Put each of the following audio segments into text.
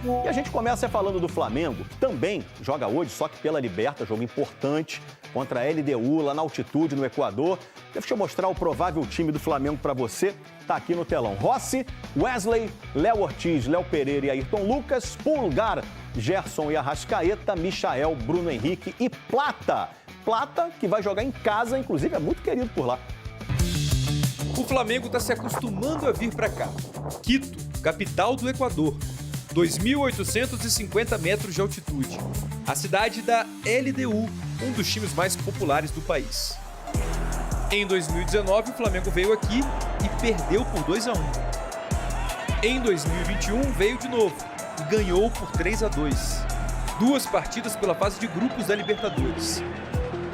E a gente começa falando do Flamengo, que também joga hoje, só que pela Liberta, jogo importante, contra a LDU, lá na altitude, no Equador. Deixa eu mostrar o provável time do Flamengo para você. Tá aqui no telão. Rossi, Wesley, Léo Ortiz, Léo Pereira e Ayrton Lucas, Pulgar, Gerson e Arrascaeta, Michael, Bruno Henrique e Plata. Plata, que vai jogar em casa, inclusive é muito querido por lá. O Flamengo está se acostumando a vir para cá. Quito, capital do Equador. 2.850 metros de altitude. A cidade da LDU, um dos times mais populares do país. Em 2019, o Flamengo veio aqui e perdeu por 2-1. Em 2021, veio de novo e ganhou por 3-2. 2 partidas pela fase de grupos da Libertadores.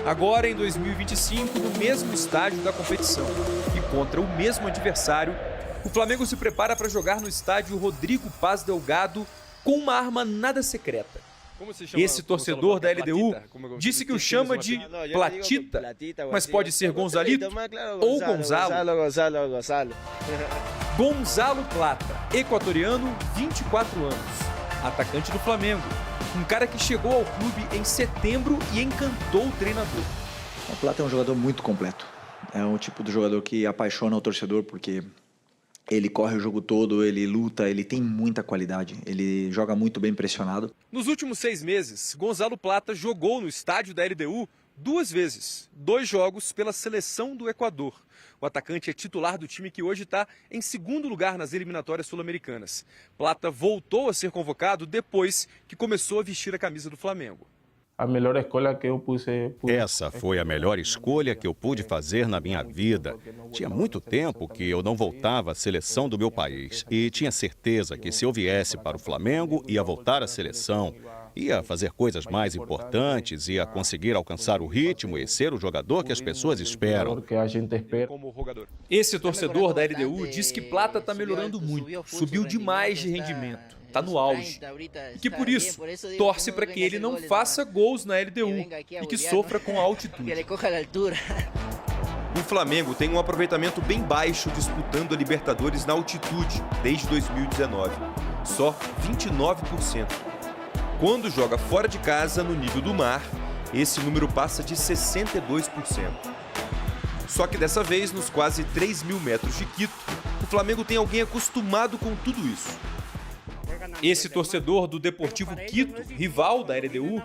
Agora, em 2025, no mesmo estádio da competição e contra o mesmo adversário, o Flamengo se prepara para jogar no estádio Rodrigo Paz Delgado com uma arma nada secreta. Esse torcedor da LDU disse que o chama de Platita, mas pode ser Gonzalito ou Gonzalo. Gonzalo Plata, equatoriano, 24 anos, atacante do Flamengo. Um cara que chegou ao clube em setembro e encantou o treinador. O Plata é um jogador muito completo. É um tipo de jogador que apaixona o torcedor porque ele corre o jogo todo, ele luta, ele tem muita qualidade. Ele joga muito bem pressionado. Nos últimos 6 meses, Gonzalo Plata jogou no estádio da LDU 2 vezes, 2 jogos pela seleção do Equador. O atacante é titular do time que hoje está em segundo lugar nas eliminatórias sul-americanas. Plata voltou a ser convocado depois que começou a vestir a camisa do Flamengo. Essa foi a melhor escolha que eu pude fazer na minha vida. Tinha muito tempo que eu não voltava à seleção do meu país e tinha certeza que se eu viesse para o Flamengo, ia voltar à seleção, ia fazer coisas mais importantes, ia conseguir alcançar o ritmo e ser o jogador que as pessoas esperam. Esse torcedor da LDU diz que Plata está melhorando muito, subiu demais de rendimento, está no auge. E que por isso torce para que ele não faça gols na LDU e que sofra com a altitude. O Flamengo tem um aproveitamento bem baixo disputando a Libertadores na altitude desde 2019, só 29%. Quando joga fora de casa, no nível do mar, esse número passa de 62%. Só que dessa vez, nos quase 3.000 metros de Quito, o Flamengo tem alguém acostumado com tudo isso. Esse torcedor do Deportivo Quito, rival da LDU,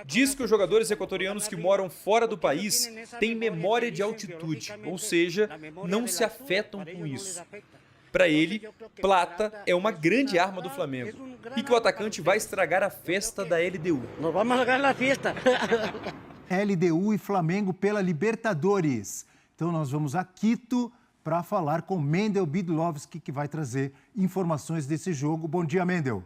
diz que os jogadores equatorianos que moram fora do país têm memória de altitude, ou seja, não se afetam com isso. Para ele, Plata é uma grande arma do Flamengo e que o atacante vai estragar a festa da LDU. Nós vamos jogar na festa. LDU e Flamengo pela Libertadores. Então nós vamos a Quito para falar com Mendel Bidlovski, que vai trazer informações desse jogo. Bom dia, Mendel.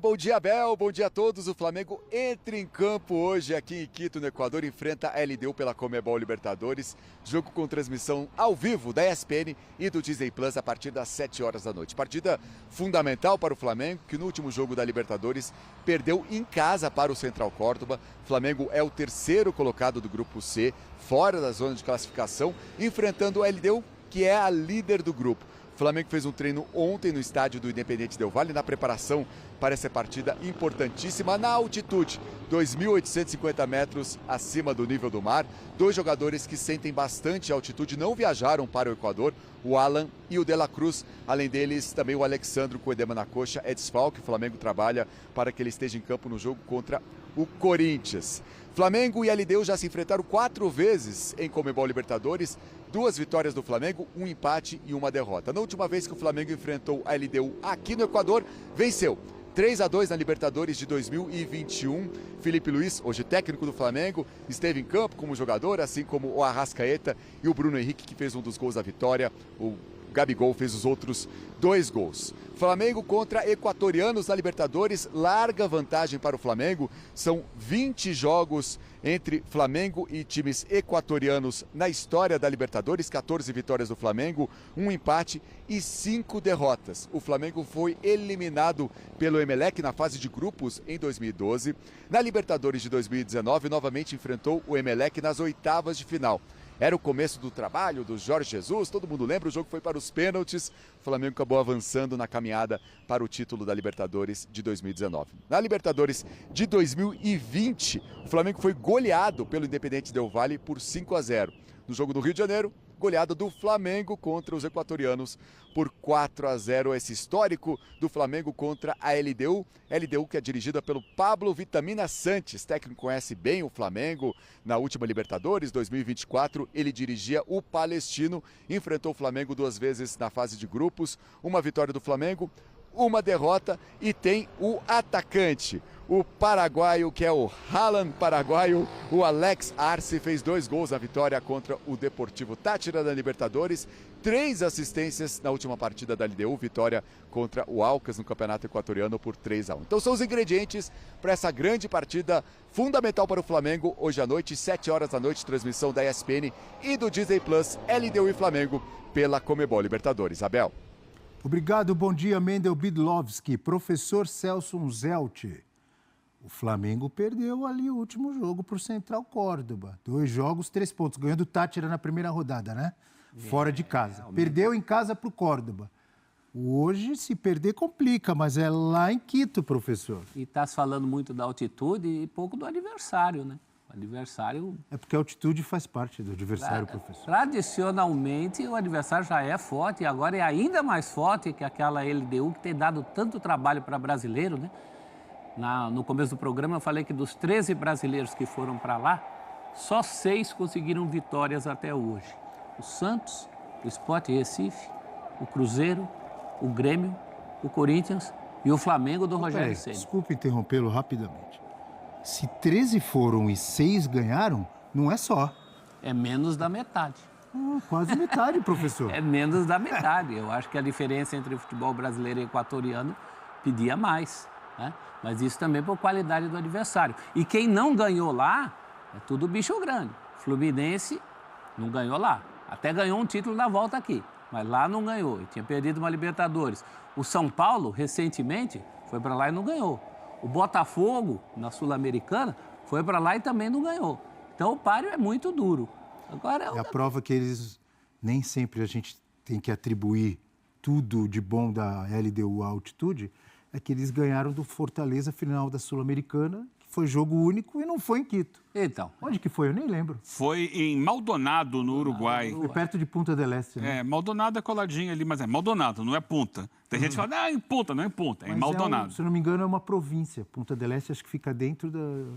Bom dia, Abel, bom dia a todos. O Flamengo entra em campo hoje aqui em Quito, no Equador, enfrenta a LDU pela Conmebol Libertadores. Jogo com transmissão ao vivo da ESPN e do Disney Plus a partir das 7 horas da noite. Partida fundamental para o Flamengo, que no último jogo da Libertadores perdeu em casa para o Central Córdoba. O Flamengo é o 3º colocado do Grupo C, fora da zona de classificação, enfrentando a LDU, que é a líder do grupo. O Flamengo fez um treino ontem no estádio do Independente Del Valle, na preparação para essa partida importantíssima na altitude, 2.850 metros acima do nível do mar. 2 jogadores que sentem bastante altitude não viajaram para o Equador, o Alan e o De La Cruz. Além deles, também o Alexandro com edema na coxa é desfalque. O Flamengo trabalha para que ele esteja em campo no jogo contra o Corinthians. Flamengo e LDU já se enfrentaram 4 vezes em Conmebol Libertadores, 2 vitórias do Flamengo, 1 empate e 1 derrota. Na última vez que o Flamengo enfrentou a LDU aqui no Equador, venceu 3-2 na Libertadores de 2021. Felipe Luiz, hoje técnico do Flamengo, esteve em campo como jogador, assim como o Arrascaeta e o Bruno Henrique, que fez um dos gols da vitória. O Gabigol fez os outros 2 gols. Flamengo contra equatorianos na Libertadores, larga vantagem para o Flamengo. São 20 jogos entre Flamengo e times equatorianos na história da Libertadores, 14 vitórias do Flamengo, 1 empate e 5 derrotas. O Flamengo foi eliminado pelo Emelec na fase de grupos em 2012. Na Libertadores de 2019, novamente enfrentou o Emelec nas 8º de final. Era o começo do trabalho do Jorge Jesus, todo mundo lembra, o jogo foi para os pênaltis, o Flamengo acabou avançando na caminhada para o título da Libertadores de 2019. Na Libertadores de 2020, o Flamengo foi goleado pelo Independente Del Valle por 5-0. No jogo do Rio de Janeiro, goleada do Flamengo contra os equatorianos por 4-0. Esse histórico do Flamengo contra a LDU. LDU que é dirigida pelo Pablo Vitamina Sanches, técnico conhece bem o Flamengo. Na última Libertadores, 2024, ele dirigia o Palestino, enfrentou o Flamengo 2 vezes na fase de grupos, uma vitória do Flamengo, uma derrota e tem o atacante, o paraguaio, que é o Haaland paraguaio, o Alex Arce, fez 2 gols na vitória contra o Deportivo Táchira da Libertadores, 3 assistências na última partida da LDU, vitória contra o Alcas no Campeonato Equatoriano por 3-1. Então são os ingredientes para essa grande partida fundamental para o Flamengo, hoje à noite, 7 horas da noite, transmissão da ESPN e do Disney Plus, LDU e Flamengo pela Comebol Libertadores. Abel. Obrigado, bom dia, Mendel Bidlovski. Professor Celso Unzelt. O Flamengo perdeu ali o último jogo para o Central Córdoba. 2 jogos, 3 pontos. Ganhou do Táchira na primeira rodada, né? Fora de casa. Perdeu em casa para o Córdoba. Hoje, se perder, complica, mas é lá em Quito, professor. E está se falando muito da altitude e pouco do adversário, né? O adversário... É porque a altitude faz parte do adversário, professor. Tradicionalmente, o adversário já é forte e agora é ainda mais forte que aquela LDU que tem dado tanto trabalho para brasileiro, né? No começo do programa eu falei que dos 13 brasileiros que foram para lá, só 6 conseguiram vitórias até hoje. O Santos, o Sport Recife, o Cruzeiro, o Grêmio, o Corinthians e o Flamengo do Rogério Ceni. Desculpe interrompê-lo rapidamente. Se 13 foram e 6 ganharam, não é só. É menos da metade. Quase metade, professor. É menos da metade. Eu acho que a diferença entre o futebol brasileiro e equatoriano pedia mais, né? Mas isso também por qualidade do adversário. E quem não ganhou lá, é tudo bicho grande. Fluminense não ganhou lá. Até ganhou um título na volta aqui, mas lá não ganhou. E tinha perdido uma Libertadores. O São Paulo, recentemente, foi para lá e não ganhou. O Botafogo, na Sul-Americana, foi para lá e também não ganhou. Então o páreo é muito duro. Agora, É a prova que eles... Nem sempre a gente tem que atribuir tudo de bom da LDU à altitude, é que eles ganharam do Fortaleza final da Sul-Americana, que foi jogo único e não foi em Quito. Então. Onde que foi? Eu nem lembro. Foi em Maldonado, no Uruguai. Foi perto de Punta del Este, né? É, Maldonado é coladinho ali, mas é Maldonado, não é Punta. Tem gente que fala, em Punta, não é em Punta, é em Maldonado. Se eu não me engano, é uma província. Punta del Este acho que fica dentro do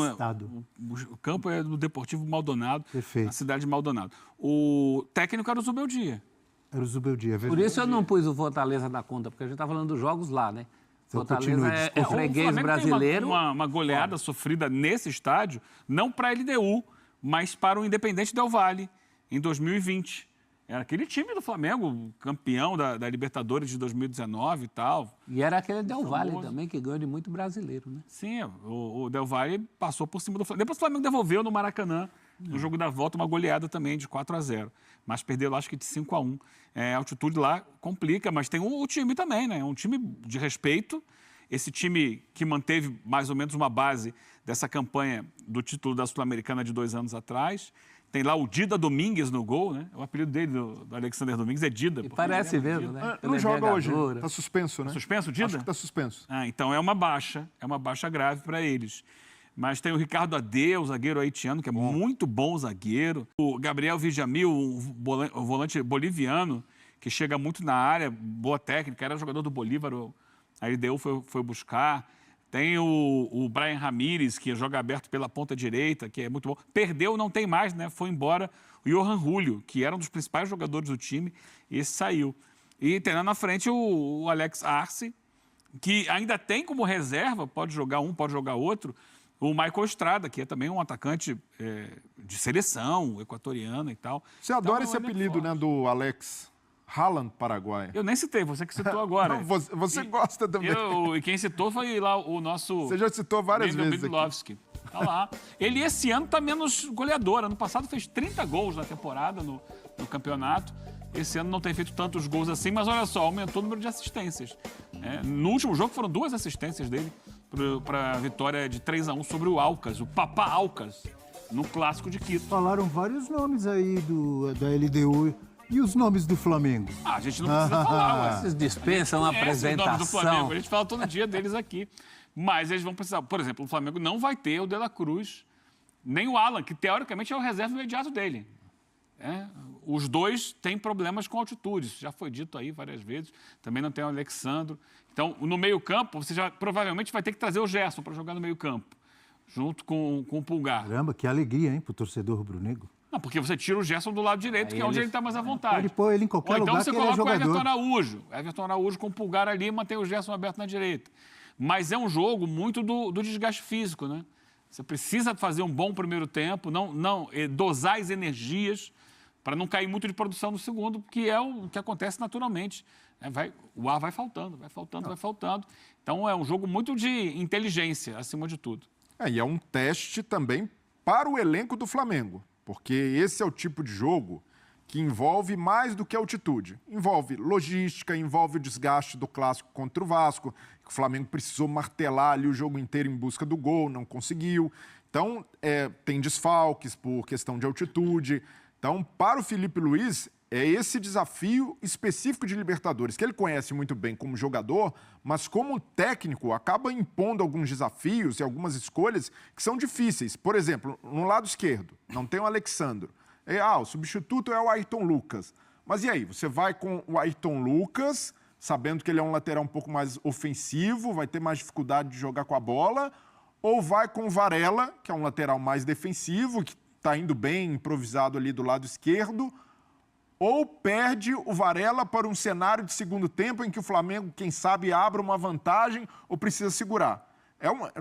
estado. O campo é do Deportivo Maldonado, Perfeito. na cidade de Maldonado. O técnico era o Zubeldia. Era o Zubeldia, é verdade. Por isso eu não pus o Fortaleza na conta, porque a gente está falando dos jogos lá, né? Então, Fortaleza continue, é desculpa. freguês O Flamengo brasileiro. tem uma goleada sofrida nesse estádio, não para a LDU, mas para o Independente Del Valle, em 2020. Era aquele time do Flamengo, campeão da Libertadores de 2019 e tal. E era aquele Del Valle também, que ganhou de muito brasileiro, né? Sim, o Del Valle passou por cima do Flamengo. Depois o Flamengo devolveu no Maracanã, no jogo da volta, uma goleada também de 4-0. Mas perdeu, acho que de 5-1. A altitude lá complica, mas tem o time também, né? É um time de respeito. Esse time que manteve mais ou menos uma base dessa campanha do título da Sul-Americana de 2 anos atrás. Tem lá o Dida Domingues no gol, né? O apelido dele, do Alexander Domingues, é Dida. E parece mesmo, né? Não joga hoje, envergadura. está suspenso, né? Suspenso, Dida? Acho que está suspenso. Então é uma baixa grave para eles. Mas tem o Ricardo Adeus, zagueiro haitiano, que é muito bom zagueiro. O Gabriel Vijamil, o volante boliviano, que chega muito na área, boa técnica, era jogador do Bolívar, a LDU foi buscar. Tem o Brian Ramírez, que joga aberto pela ponta direita, que é muito bom. Perdeu, não tem mais, né? Foi embora o Johan Julio, que era um dos principais jogadores do time, e esse saiu. E tem lá na frente o Alex Arce, que ainda tem como reserva, pode jogar um, pode jogar outro, o Michael Estrada, que é também um atacante de seleção equatoriana e tal. Você adora Então, esse apelido, né, do Alex Haaland Paraguai. Eu nem citei, você que citou agora. Não, você gosta também. E quem citou foi lá o nosso... Você já citou várias Mendel vezes Bidlovski. Tá lá. Ele esse ano tá menos goleador. Ano passado fez 30 gols na temporada no campeonato. Esse ano não tem feito tantos gols assim, mas olha só, aumentou o número de assistências. No último jogo foram 2 assistências dele para a vitória de 3-1 sobre o Alcas, o Papá Alcas. no Clássico de Quito. Falaram vários nomes aí da LDU. E os nomes do Flamengo? A gente não precisa falar, ué. Vocês dispensam a apresentação. O nome do Flamengo, a gente fala todo dia deles aqui. Mas eles vão precisar. Por exemplo, o Flamengo não vai ter o De La Cruz, nem o Alan, que teoricamente é o reserva imediato dele. Os dois têm problemas com altitude, isso já foi dito aí várias vezes. Também não tem o Alexandro. Então, no meio-campo, você já provavelmente vai ter que trazer o Gerson para jogar no meio-campo, junto com o Pulgar. Caramba, que alegria, hein, pro torcedor rubro-negro. Não, porque você tira o Gerson do lado direito, que é onde ele está mais à vontade. Pode pôr ele em qualquer Ou então lugar você que ele é coloca o jogador. Everton Araújo. Everton Araújo com o Pulgar ali e mantém o Gerson aberto na direita. Mas é um jogo muito do desgaste físico, né? Você precisa fazer um bom primeiro tempo, dosar as energias para não cair muito de produção no segundo, que é o que acontece naturalmente. O ar vai faltando. Então é um jogo muito de inteligência, acima de tudo. E é um teste também para o elenco do Flamengo, porque esse é o tipo de jogo que envolve mais do que altitude. Envolve logística, envolve o desgaste do clássico contra o Vasco, que o Flamengo precisou martelar ali o jogo inteiro em busca do gol, não conseguiu. Então, tem desfalques por questão de altitude. Então, para o Felipe Luiz, é esse desafio específico de Libertadores, que ele conhece muito bem como jogador, mas como técnico acaba impondo alguns desafios e algumas escolhas que são difíceis. Por exemplo, no lado esquerdo, não tem o Alexandro. O substituto é o Ayrton Lucas. Mas e aí? Você vai com o Ayrton Lucas, sabendo que ele é um lateral um pouco mais ofensivo, vai ter mais dificuldade de jogar com a bola, ou vai com o Varela, que é um lateral mais defensivo, que está indo bem improvisado ali do lado esquerdo, ou perde o Varela para um cenário de segundo tempo em que o Flamengo, quem sabe, abra uma vantagem ou precisa segurar.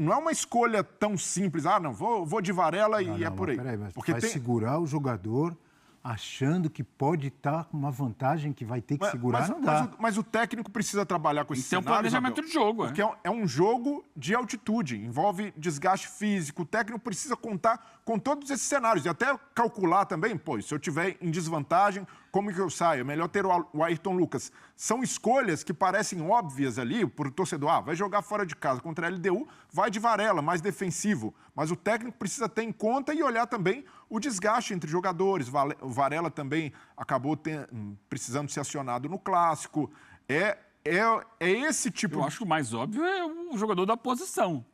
Não é uma escolha tão simples. Vou de Varela e é por aí. Peraí, mas porque vai segurar o jogador achando que pode estar com uma vantagem que vai ter que segurar, não dá. Mas o técnico precisa trabalhar com esse Isso é um cenário, planejamento de jogo. Porque é um jogo de altitude, envolve desgaste físico. O técnico precisa contar com todos esses cenários e até calcular também, se eu tiver em desvantagem, como que eu saio? É melhor ter o Ayrton Lucas. São escolhas que parecem óbvias ali para o torcedor. Vai jogar fora de casa contra a LDU, vai de Varela, mais defensivo. Mas o técnico precisa ter em conta e olhar também o desgaste entre jogadores. O Varela também acabou precisando ser acionado no Clássico. É esse tipo... Eu acho que o mais óbvio é o jogador da posição.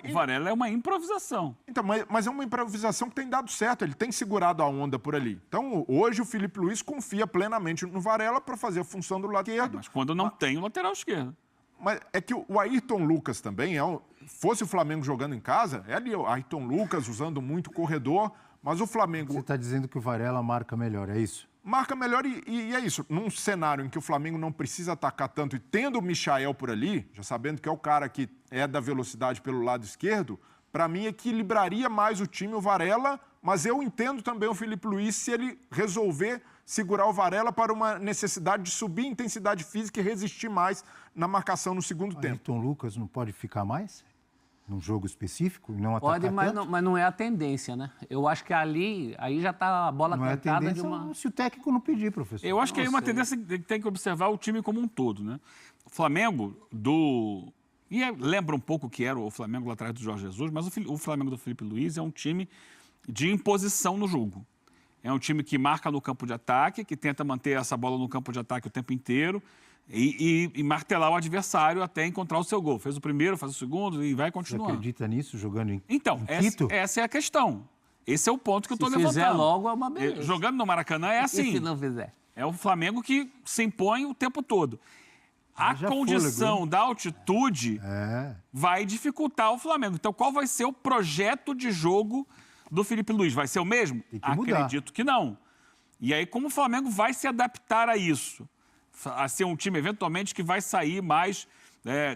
O Varela é uma improvisação. Então, mas é uma improvisação que tem dado certo, ele tem segurado a onda por ali. Então, hoje o Felipe Luiz confia plenamente no Varela para fazer a função do lado esquerdo. Mas quando não tem o lateral esquerdo. Mas é que o Ayrton Lucas também, fosse o Flamengo jogando em casa, é ali o Ayrton Lucas usando muito o corredor, mas o Flamengo... Você está dizendo que o Varela marca melhor, é isso? Marca melhor e é isso. Num cenário em que o Flamengo não precisa atacar tanto e tendo o Michael por ali, já sabendo que é o cara que é da velocidade pelo lado esquerdo, para mim equilibraria mais o time o Varela, mas eu entendo também o Felipe Luiz se ele resolver segurar o Varela para uma necessidade de subir a intensidade física e resistir mais na marcação no segundo tempo. Ayrton Lucas não pode ficar mais? Num jogo específico e não atacar Pode, tanto? mas não é a tendência, né? Eu acho que aí já está a bola não cantada é a de tendência uma... se o técnico não pedir, professor. Eu acho que aí é uma tendência que tem que observar o time como um todo, né? O Flamengo lembra um pouco que era o Flamengo lá atrás do Jorge Jesus, mas o Flamengo do Felipe Luiz é um time de imposição no jogo. É um time que marca no campo de ataque, que tenta manter essa bola no campo de ataque o tempo inteiro, e martelar o adversário até encontrar o seu gol. Fez o primeiro, faz o segundo e vai continuando. Você acredita nisso, jogando em Quito? Essa é a questão. Esse é o ponto que eu estou levantando. Se fizer logo, é uma beleza. Jogando no Maracanã é assim. E se não fizer? É o Flamengo que se impõe o tempo todo. A condição da altitude vai dificultar o Flamengo. Então, qual vai ser o projeto de jogo do Felipe Luiz? Vai ser o mesmo? Tem que mudar. Acredito que não. E aí, como o Flamengo vai se adaptar a isso? A ser um time, eventualmente, que vai sair mais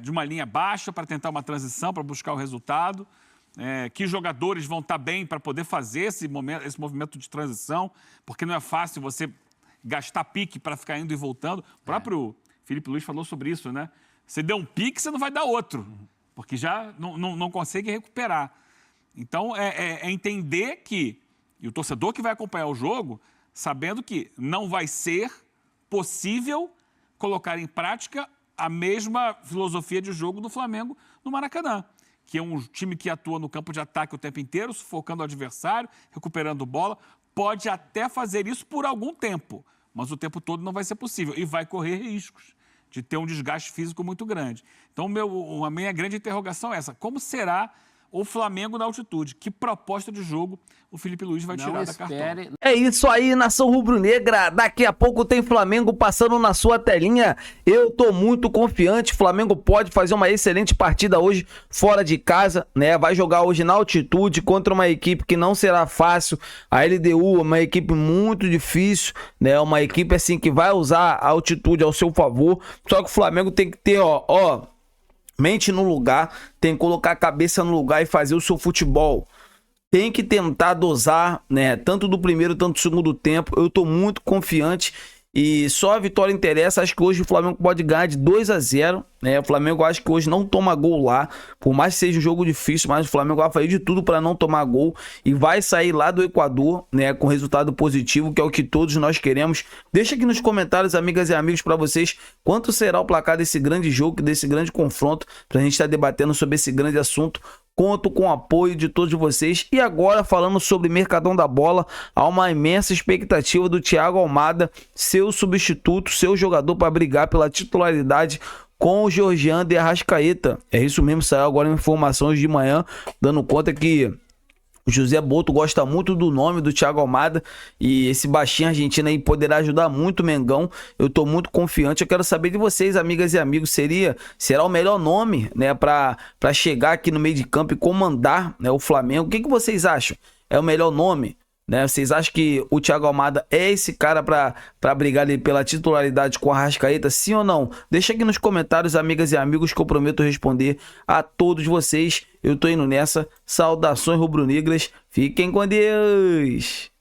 de uma linha baixa para tentar uma transição, para buscar o resultado. Que jogadores vão estar bem para poder fazer esse movimento de transição, porque não é fácil você gastar pique para ficar indo e voltando. O próprio Felipe Luiz falou sobre isso, né? Você deu um pique, você não vai dar outro, porque já não consegue recuperar. Então, é entender que, e o torcedor que vai acompanhar o jogo, sabendo que não vai ser possível colocar em prática a mesma filosofia de jogo do Flamengo no Maracanã, que é um time que atua no campo de ataque o tempo inteiro, sufocando o adversário, recuperando bola, pode até fazer isso por algum tempo, mas o tempo todo não vai ser possível e vai correr riscos de ter um desgaste físico muito grande. Então, a minha grande interrogação é essa: como será o Flamengo na altitude? Que proposta de jogo o Felipe Luiz vai tirar da cartola? É isso aí, nação rubro-negra. Daqui a pouco tem Flamengo passando na sua telinha. Eu tô muito confiante. Flamengo pode fazer uma excelente partida hoje fora de casa, né? Vai jogar hoje na altitude contra uma equipe que não será fácil. A LDU é uma equipe muito difícil, né? Uma equipe assim que vai usar a altitude ao seu favor. Só que o Flamengo tem que ter, mente no lugar, tem que colocar a cabeça no lugar e fazer o seu futebol. Tem que tentar dosar, né? Tanto do primeiro, tanto do segundo tempo. Eu tô muito confiante e só a vitória interessa. Acho que hoje o Flamengo pode ganhar de 2-0, né? O Flamengo acho que hoje não toma gol lá. Por mais que seja um jogo difícil, mas o Flamengo vai fazer de tudo para não tomar gol e vai sair lá do Equador, né? Com resultado positivo, que é o que todos nós queremos. Deixa aqui nos comentários, amigas e amigos, para vocês, quanto será o placar desse grande jogo, desse grande confronto, pra gente estar debatendo sobre esse grande assunto. Conto com o apoio de todos vocês. E agora, falando sobre Mercadão da Bola, há uma imensa expectativa do Thiago Almada, seu substituto, seu jogador para brigar pela titularidade com o Georgian de Arrascaeta. É isso mesmo, saiu agora informações de manhã, dando conta que o José Boto gosta muito do nome do Thiago Almada e esse baixinho argentino aí poderá ajudar muito o Mengão. Eu tô muito confiante. Eu quero saber de vocês, amigas e amigos, será o melhor nome, né, para chegar aqui no meio de campo e comandar, né, o Flamengo? O que vocês acham? É o melhor nome? Né? Vocês acham que o Thiago Almada é esse cara para brigar ali pela titularidade com a Arrascaeta, sim ou não? Deixa aqui nos comentários, amigas e amigos, que eu prometo responder a todos vocês. Eu tô indo nessa. Saudações rubro-negras. Fiquem com Deus!